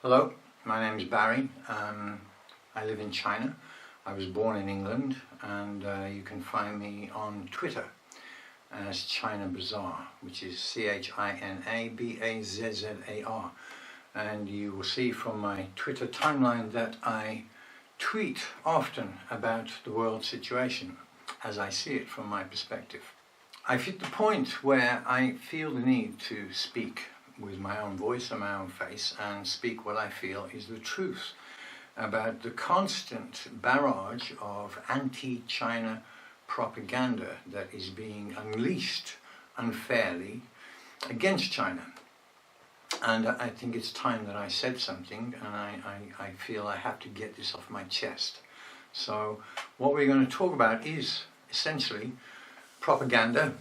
Hello, my name is Barry. I live in China. I was born in England, and you can find me on Twitter as ChinaBazaar, which is ChinaBazzar. And you will see from my Twitter timeline that I tweet often about the world situation as I see it from my perspective. I've hit the point where I feel the need to speak with my own voice and my own face and speak what I feel is the truth about the constant barrage of anti-China propaganda that is being unleashed unfairly against China. And I think it's time that I said something, and I feel I have to get this off my chest. So what we're going to talk about is essentially propaganda,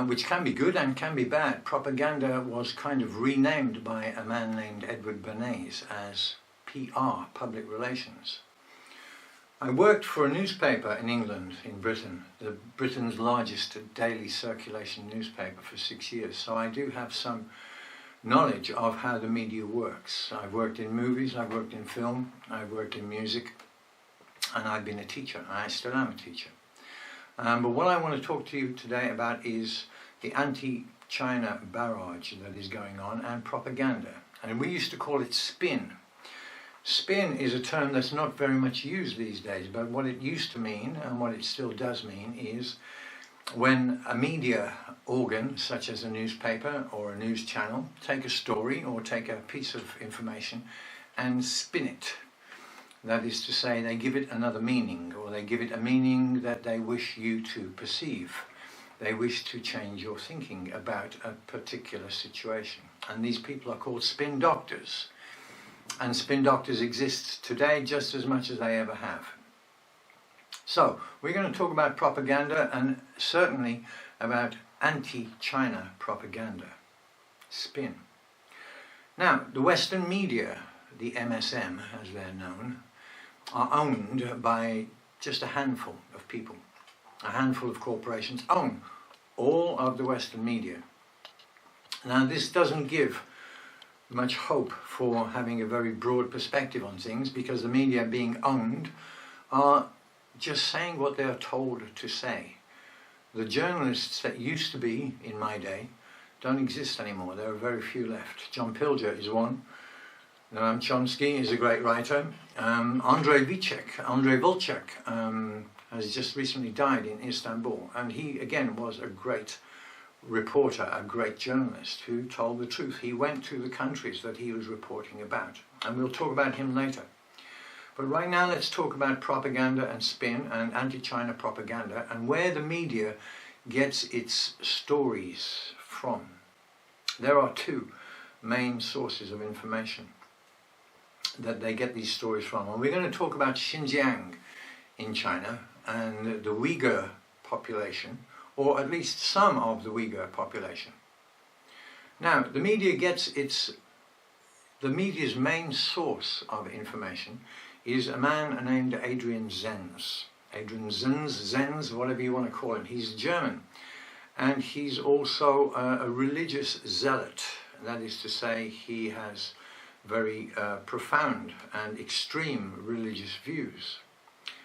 which can be good and can be bad. Propaganda was kind of renamed by a man named Edward Bernays as PR, public relations. I worked for a newspaper in England, in Britain, Britain's largest daily circulation newspaper for 6 years, so I do have some knowledge of how the media works. I've worked in movies, I've worked in film, I've worked in music, and I've been a teacher, and I still am a teacher. But what I want to talk to you today about is the anti-China barrage that is going on and propaganda. And we used to call it spin. Spin is a term that's not very much used these days, but what it used to mean, and what it still does mean, is when a media organ, such as a newspaper or a news channel, take a story or take a piece of information and spin it. That is to say, they give it another meaning, or they give it a meaning that they wish you to perceive. They wish to change your thinking about a particular situation. And these people are called spin doctors. And spin doctors exist today just as much as they ever have. So, we're going to talk about propaganda, and certainly about anti-China propaganda. Spin. Now, the Western media, the MSM as they're known, are owned by just a handful of people. A handful of corporations own all of the Western media. Now, this doesn't give much hope for having a very broad perspective on things, because the media being owned are just saying what they are told to say. The journalists that used to be in my day don't exist anymore. There are very few left. John Pilger is one. Noam Chomsky is a great writer. Andrei Vitchek has just recently died in Istanbul, and he again was a great reporter, a great journalist who told the truth. He went to the countries that he was reporting about, and we'll talk about him later. But right now let's talk about propaganda and spin and anti-China propaganda and where the media gets its stories from. There are two main sources of information that they get these stories from. And we're going to talk about Xinjiang in China and the Uyghur population, or at least some of the Uyghur population. Now, the media gets the media's main source of information is a man named Adrian Zenz. Adrian Zenz, whatever you want to call him. He's German, and he's also a religious zealot. That is to say, he has very profound and extreme religious views.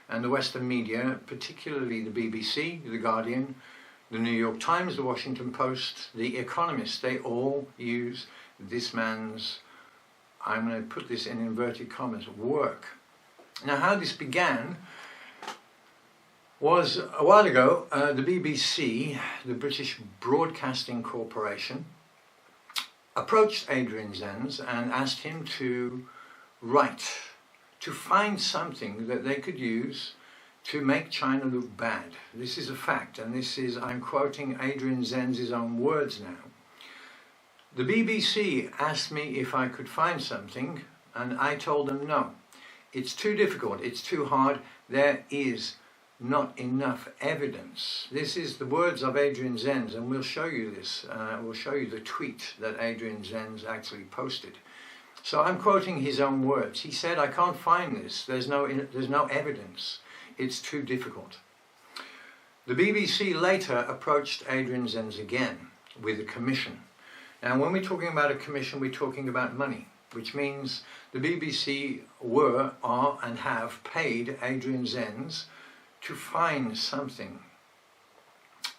And the Western media, particularly the BBC, The Guardian, the New York Times, the Washington Post, The Economist, they all use this man's, I'm going to put this in inverted commas, work. Now, how this began was a while ago. The BBC, the British Broadcasting Corporation, approached Adrian Zenz and asked him to write, to find something that they could use to make China look bad. This is a fact, and this is, I'm quoting Adrian Zenz's own words now. The BBC asked me if I could find something, and I told them no. It's too difficult, it's too hard, there is not enough evidence. This is the words of Adrian Zenz, and we'll show you this. We'll show you the tweet that Adrian Zenz actually posted. So I'm quoting his own words. He said, I can't find this, there's no evidence, it's too difficult. The BBC later approached Adrian Zenz again with a commission. Now, when we're talking about a commission, we're talking about money. which means the BBC were, are and have paid Adrian Zenz to find something.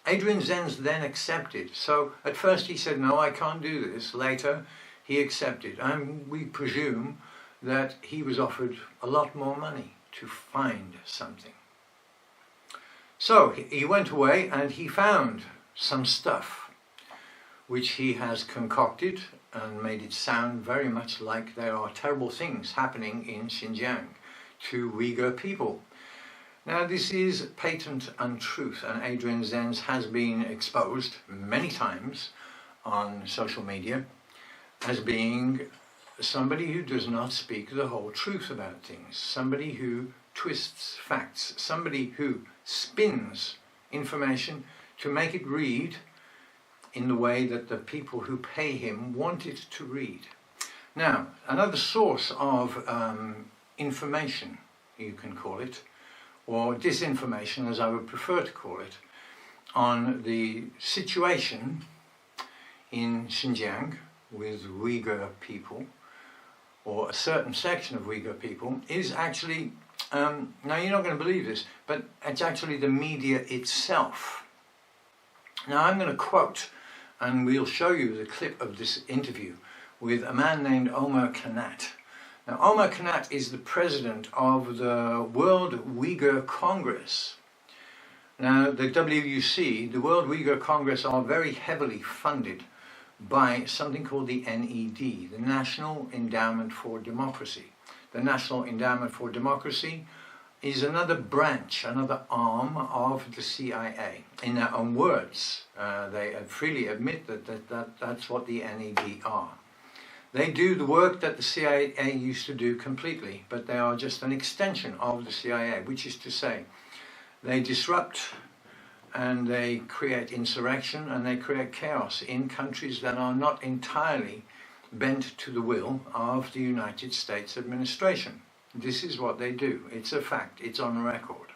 Adrian Zenz then accepted. So at first he said, no, I can't do this. Later he accepted, and we presume that he was offered a lot more money to find something. So he went away and he found some stuff which he has concocted and made it sound very much like there are terrible things happening in Xinjiang to Uyghur people. Now this is patent untruth, and Adrian Zenz has been exposed many times on social media as being somebody who does not speak the whole truth about things, somebody who twists facts, somebody who spins information to make it read in the way that the people who pay him want it to read. Now, another source of information, you can call it, or disinformation as I would prefer to call it, on the situation in Xinjiang with Uyghur people, or a certain section of Uyghur people, is actually, now you're not going to believe this, but it's actually the media itself. Now I'm going to quote, and we'll show you the clip of this interview with a man named Omar Kanat. Now Omar Kanat is the president of the World Uyghur Congress. Now the WUC, the World Uyghur Congress, are very heavily funded by something called the NED, the National Endowment for Democracy. The National Endowment for Democracy is another branch, another arm of the CIA. In their own words, they freely admit that's what the NED are. They do the work that the CIA used to do completely, but they are just an extension of the CIA, which is to say, they disrupt and they create insurrection and they create chaos in countries that are not entirely bent to the will of the United States administration. This is what they do. It's a fact. It's on record.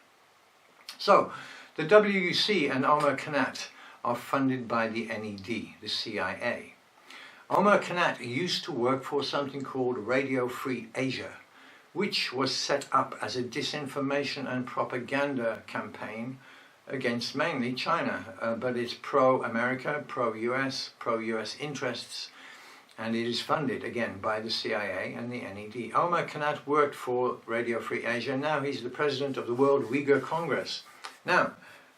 So, the WUC and Omar Kanat are funded by the NED, the CIA. Omar Kanat used to work for something called Radio Free Asia, which was set up as a disinformation and propaganda campaign against mainly China, but it's pro-America, pro-US, pro-US interests, and it is funded again by the CIA and the NED. Omar Kanat worked for Radio Free Asia. Now he's the president of the World Uyghur Congress. Now,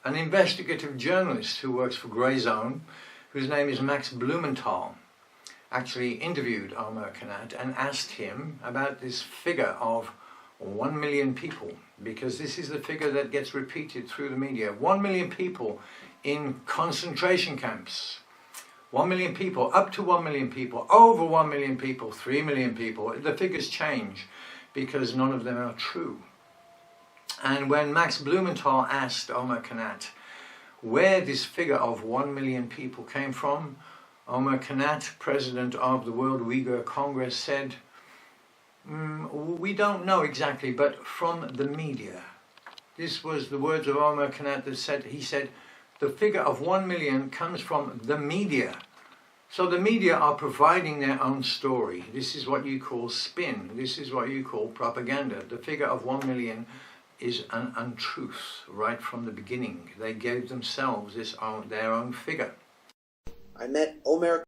an investigative journalist who works for Grey Zone, whose name is Max Blumenthal, actually interviewed Omar Kanat and asked him about this figure of 1 million people, because this is the figure that gets repeated through the media. 1 million people in concentration camps. 1 million people, up to 1 million people, over 1 million people, 3 million people. The figures change because none of them are true. And when Max Blumenthal asked Omar Kanat where this figure of 1 million people came from, Omar Kanat, president of the World Uyghur Congress, said, we don't know exactly, but from the media. This was the words of Omar Kanat that said, he said, the figure of 1 million comes from the media. So the media are providing their own story. This is what you call spin. This is what you call propaganda. The figure of 1 million is an untruth right from the beginning. They gave themselves their own figure. I met Omar